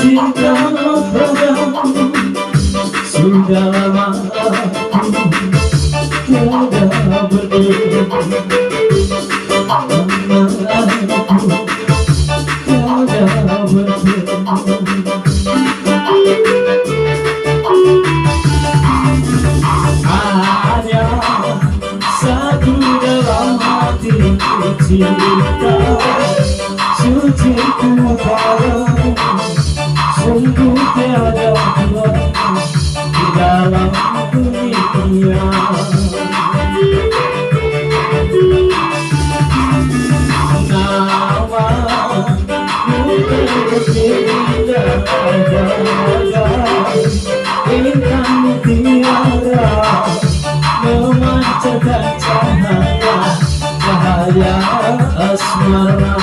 cinta padamu. Sudah lama aku tiada bertemu, aku tiada bertemu. Hanya satu dalam hati cinta suci padamu, sungguh tiada dua di dalam dunia. Namamu berindah bagai bintang mutiara, memancarkan cahaya asmara.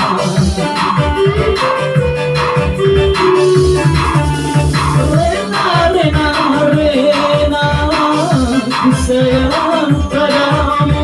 Rena, ku sayang padamu.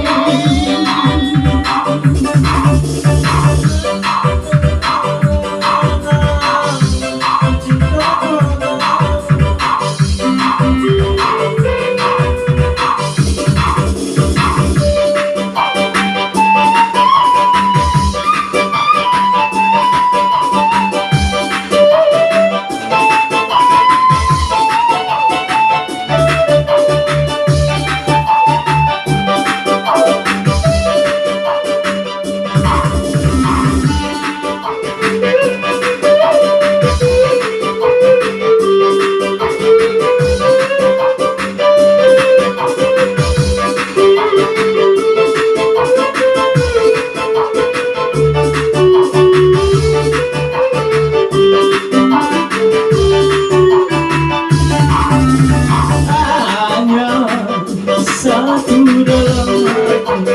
Satu dalam hati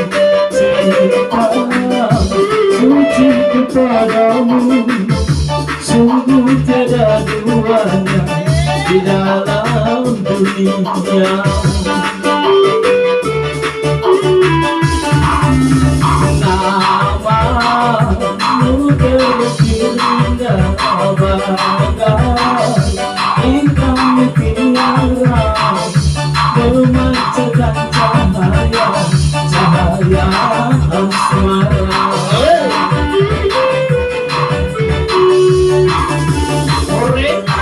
cinta suci kepadamu, sungguh tiada duanya di dalam dunia. Namamu berindah bagai bintang mutiara, memancarkan cahaya asmara.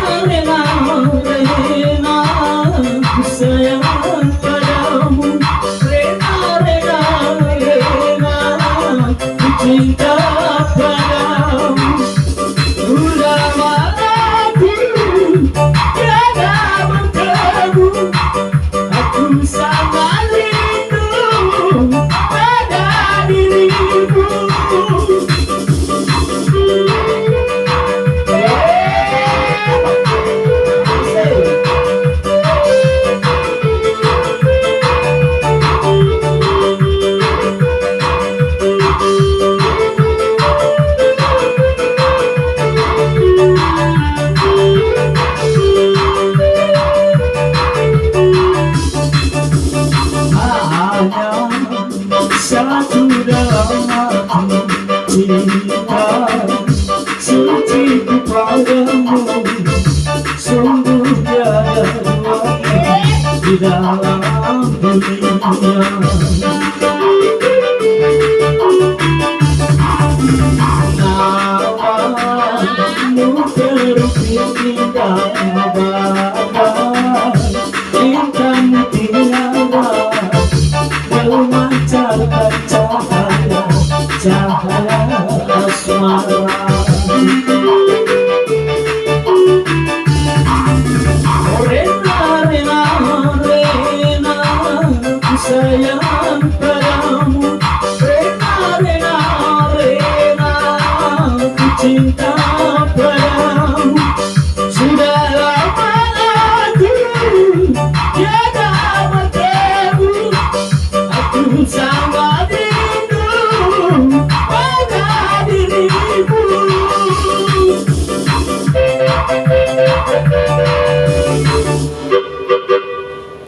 Rena, ku sayang padamu. Rena, ku cinta padamu. Sudah lama aku tiada bertemu, aku sangat rindu pada dirimu. Satu dalam hati cinta suci kepadamu, sungguh tiada dua di dalam dunia. Namamu berindah bagai bintang mutiara, memancarkan cahaya asmara. Rena, ku sayang padamu.